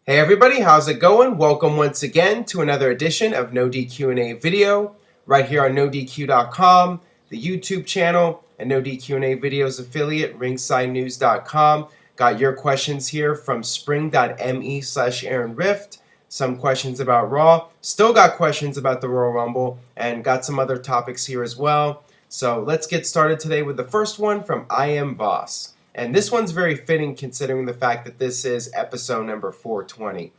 Hey everybody, how's it going? Welcome once again to another edition of NoDQ&A video right here on NoDQ.com, the YouTube channel, and NoDQ&A videos affiliate, ringsidenews.com. Got your questions here from spring.me/Aaron Rift. Some questions about Raw. Still got questions about the Royal Rumble, and got some other topics here as well. So let's get started today with the first one from I Am Voss. And this one's very fitting considering the fact that this is episode number 420.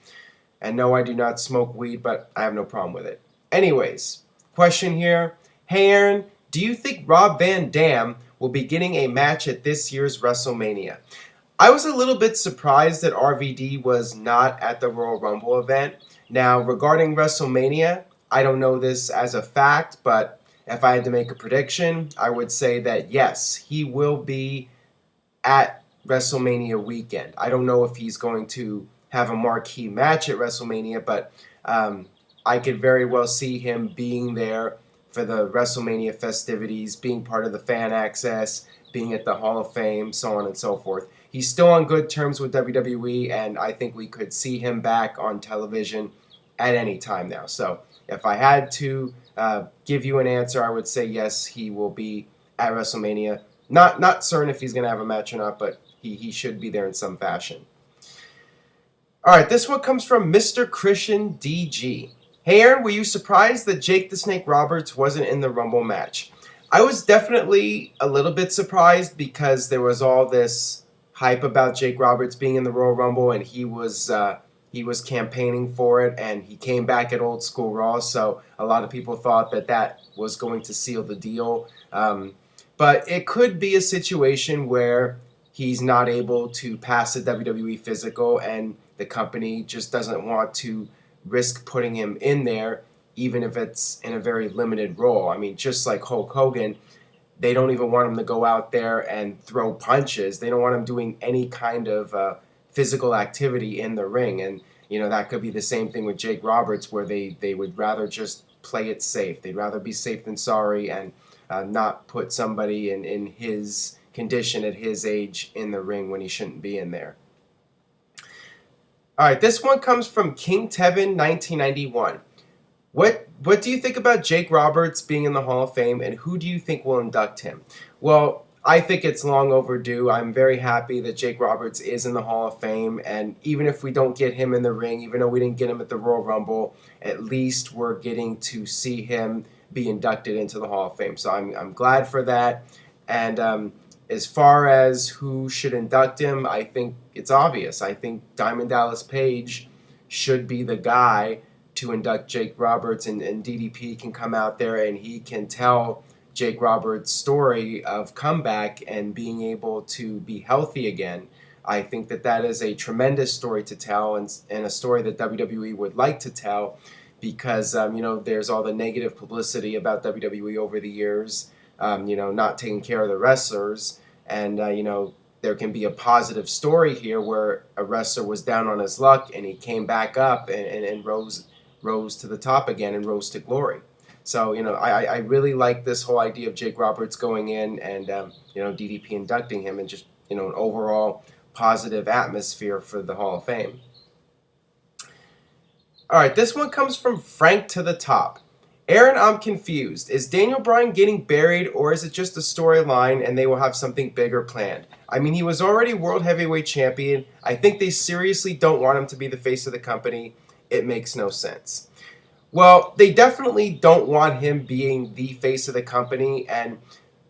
And no, I do not smoke weed, but I have no problem with it. Anyways, question here. Hey Aaron, do you think Rob Van Dam will be getting a match at this year's WrestleMania? I was a little bit surprised that RVD was not at the Royal Rumble event. Now, regarding WrestleMania, I don't know this as a fact, but if I had to make a prediction, I would say that yes, he will be at WrestleMania weekend. I don't know if he's going to have a marquee match at WrestleMania, but I could very well see him being there for the WrestleMania festivities, being part of the fan access, being at the Hall of Fame, so on and so forth. He's still on good terms with WWE, and I think we could see him back on television at any time now. So if I had to give you an answer, I would say yes, he will be at WrestleMania. Not certain if he's going to have a match or not, but he should be there in some fashion. All right, this one comes from Mr. Christian DG. Hey Aaron, were you surprised that Jake the Snake Roberts wasn't in the Rumble match? I was definitely a little bit surprised because there was all this hype about Jake Roberts being in the Royal Rumble, and he was campaigning for it, and he came back at Old School Raw, so a lot of people thought that that was going to seal the deal. But it could be a situation where he's not able to pass the WWE physical and the company just doesn't want to risk putting him in there, even if it's in a very limited role. I mean, just like Hulk Hogan, they don't even want him to go out there and throw punches. They don't want him doing any kind of physical activity in the ring. And, that could be the same thing with Jake Roberts, where they would rather just play it safe. They'd rather be safe than sorry and not put somebody in his condition at his age in the ring when he shouldn't be in there. All right, this one comes from King Tevin 1991. What do you think about Jake Roberts being in the Hall of Fame, and who do you think will induct him? Well, I think it's long overdue. I'm very happy that Jake Roberts is in the Hall of Fame, and even if we don't get him in the ring, even though we didn't get him at the Royal Rumble, at least we're getting to see him be inducted into the Hall of Fame. So I'm glad for that. And as far as who should induct him, I think it's obvious. I think Diamond Dallas Page should be the guy to induct Jake Roberts, and DDP can come out there and he can tell Jake Roberts' story of comeback and being able to be healthy again. I think that is a tremendous story to tell, and a story that WWE would like to tell, because there's all the negative publicity about WWE over the years, not taking care of the wrestlers, and there can be a positive story here where a wrestler was down on his luck and he came back up and rose to the top again and rose to glory. So I really like this whole idea of Jake Roberts going in and DDP inducting him, and just an overall positive atmosphere for the Hall of Fame. All right, this one comes from Frank to the Top. Aaron, I'm confused. Is Daniel Bryan getting buried, or is it just a storyline and they will have something bigger planned? I mean, he was already World Heavyweight Champion. I think they seriously don't want him to be the face of the company. It makes no sense. Well, they definitely don't want him being the face of the company, and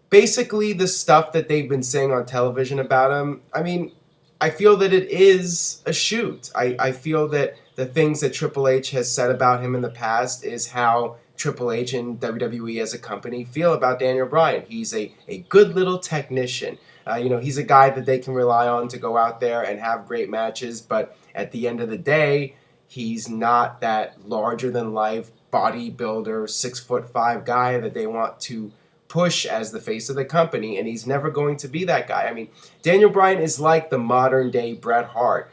basically the stuff that they've been saying on television about him, I mean, I feel that it is a shoot. I feel that the things that Triple H has said about him in the past is how Triple H and WWE as a company feel about Daniel Bryan. He's a good little technician. He's a guy that they can rely on to go out there and have great matches, but at the end of the day, he's not that larger-than-life bodybuilder, 6'5" guy that they want to push as the face of the company, and he's never going to be that guy. I mean, Daniel Bryan is like the modern-day Bret Hart.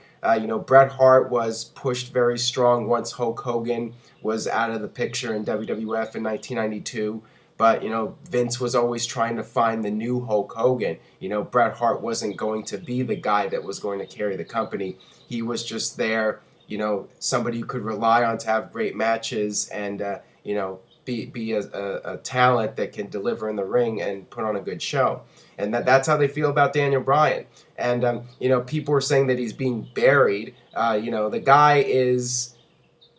Bret Hart was pushed very strong once Hulk Hogan was out of the picture in WWF in 1992. But, Vince was always trying to find the new Hulk Hogan. Bret Hart wasn't going to be the guy that was going to carry the company. He was just there somebody you could rely on to have great matches and, be a talent that can deliver in the ring and put on a good show. And that's how they feel about Daniel Bryan. And, people are saying that he's being buried. The guy is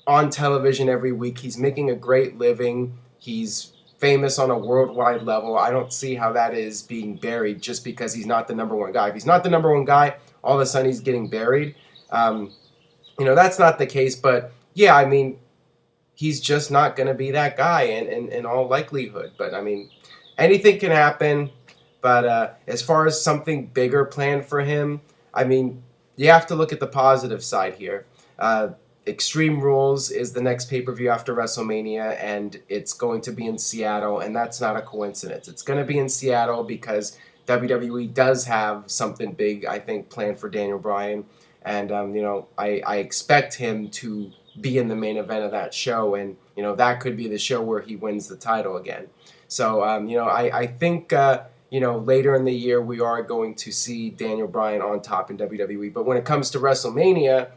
on television every week. He's making a great living. He's famous on a worldwide level. I don't see how that is being buried just because he's not the number one guy. If he's not the number one guy, all of a sudden he's getting buried. That's not the case. But, yeah, I mean, he's just not going to be that guy in all likelihood. But, I mean, anything can happen. But as far as something bigger planned for him, I mean, you have to look at the positive side here. Extreme Rules is the next pay-per-view after WrestleMania, and it's going to be in Seattle, and that's not a coincidence. It's going to be in Seattle because WWE does have something big, I think, planned for Daniel Bryan, and, I expect him to be in the main event of that show, and, that could be the show where he wins the title again. So, I think, later in the year we are going to see Daniel Bryan on top in WWE, but when it comes to WrestleMania,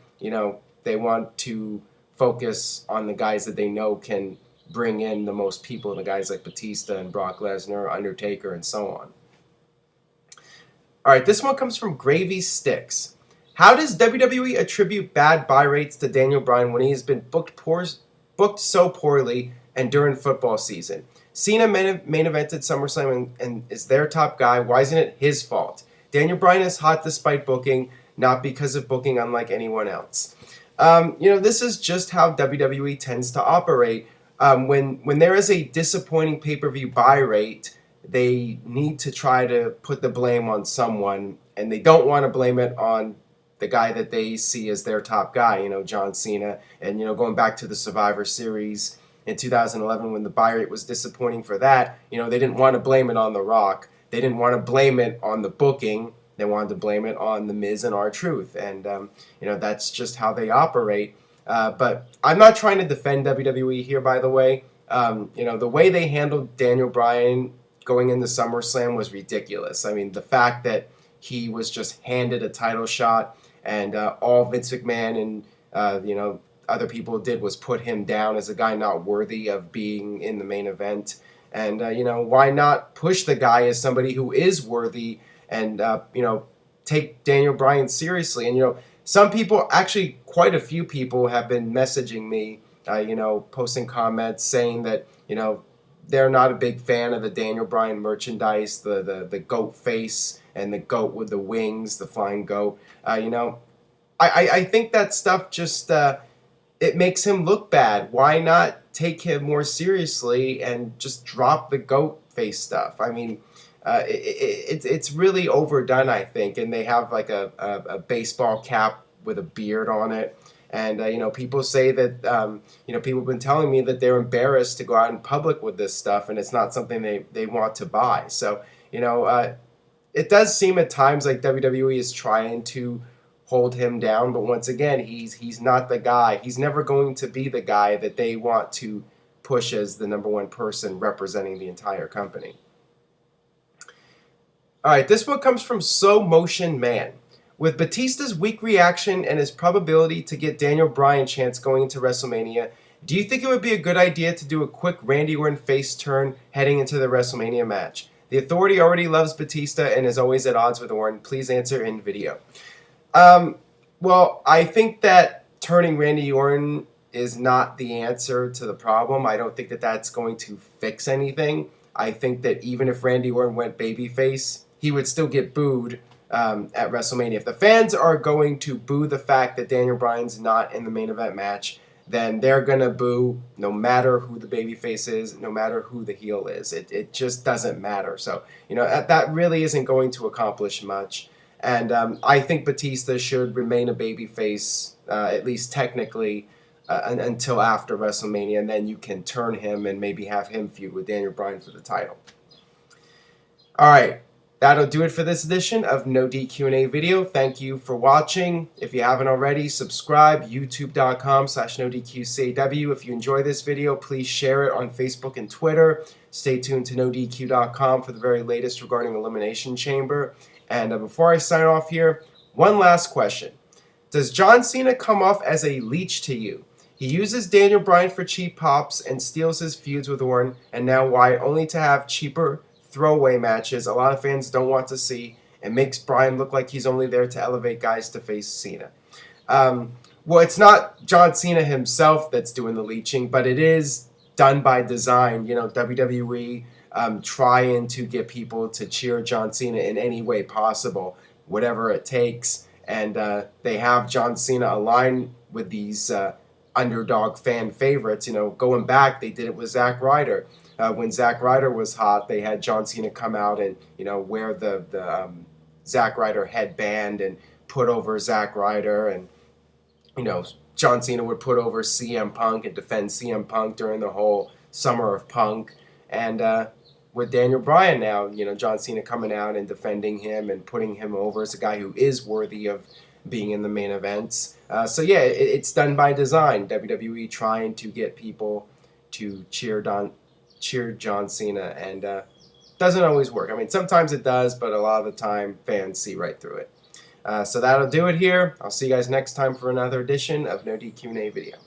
they want to focus on the guys that they know can bring in the most people, the guys like Batista and Brock Lesnar, Undertaker, and so on. All right, this one comes from Gravy Sticks. How does WWE attribute bad buy rates to Daniel Bryan when he has been booked so poorly and during football season? Cena main evented SummerSlam and is their top guy. Why isn't it his fault? Daniel Bryan is hot despite booking, not because of booking, unlike anyone else. This is just how WWE tends to operate. When there is a disappointing pay-per-view buy rate, they need to try to put the blame on someone, and they don't want to blame it on the guy that they see as their top guy, John Cena. And, going back to the Survivor Series in 2011 when the buy rate was disappointing for that, they didn't want to blame it on The Rock. They didn't want to blame it on the booking. They wanted to blame it on The Miz and R-Truth. And, that's just how they operate. But I'm not trying to defend WWE here, by the way. The way they handled Daniel Bryan going into SummerSlam was ridiculous. I mean, the fact that he was just handed a title shot and all Vince McMahon and, other people did was put him down as a guy not worthy of being in the main event. And, why not push the guy as somebody who is worthy and, take Daniel Bryan seriously. And, some people, actually quite a few people have been messaging me, posting comments saying that, they're not a big fan of the Daniel Bryan merchandise, the goat face and the goat with the wings, the flying goat. I think that stuff just, it makes him look bad. Why not take him more seriously and just drop the goat face stuff? I mean, it's really overdone, I think, and they have like a baseball cap with a beard on it. And, people say that, people have been telling me that they're embarrassed to go out in public with this stuff, and it's not something they want to buy. So, it does seem at times like WWE is trying to hold him down, but once again, he's not the guy. He's never going to be the guy that they want to push as the number one person representing the entire company. All right, this one comes from So Motion Man. With Batista's weak reaction and his probability to get Daniel Bryan chance going into WrestleMania, do you think it would be a good idea to do a quick Randy Orton face turn heading into the WrestleMania match? The Authority already loves Batista and is always at odds with Orton. Please answer in video. Well, I think that turning Randy Orton is not the answer to the problem. I don't think that that's going to fix anything. I think that even if Randy Orton went babyface, he would still get booed at WrestleMania. If the fans are going to boo the fact that Daniel Bryan's not in the main event match, then they're going to boo no matter who the babyface is, no matter who the heel is. It just doesn't matter. So, that really isn't going to accomplish much. And I think Batista should remain a babyface, at least technically, until after WrestleMania, and then you can turn him and maybe have him feud with Daniel Bryan for the title. All right. That'll do it for this edition of NoDQ&A video. Thank you for watching. If you haven't already, subscribe, youtube.com/NoDQCAW. If you enjoy this video, please share it on Facebook and Twitter. Stay tuned to NoDQ.com for the very latest regarding Elimination Chamber. And before I sign off here, one last question. Does John Cena come off as a leech to you? He uses Daniel Bryan for cheap pops and steals his feuds with Orton and now Wyatt only to have cheaper throwaway matches a lot of fans don't want to see and makes Bryan look like he's only there to elevate guys to face Cena. Well, it's not John Cena himself that's doing the leeching, but it is done by design. You know, WWE trying to get people to cheer John Cena in any way possible, whatever it takes. And they have John Cena align with these underdog fan favorites. You know, going back, they did it with Zack Ryder. When Zack Ryder was hot, they had John Cena come out and, you know, wear the Zack Ryder headband and put over Zack Ryder. And, you know, John Cena would put over CM Punk and defend CM Punk during the whole Summer of Punk. And with Daniel Bryan now, you know, John Cena coming out and defending him and putting him over as a guy who is worthy of being in the main events. So yeah, it's done by design. WWE trying to get people to cheer John Cena, and doesn't always work. I mean, sometimes it does, but a lot of the time fans see right through it. So that'll do it here. I'll see you guys next time for another edition of No DQ&A video.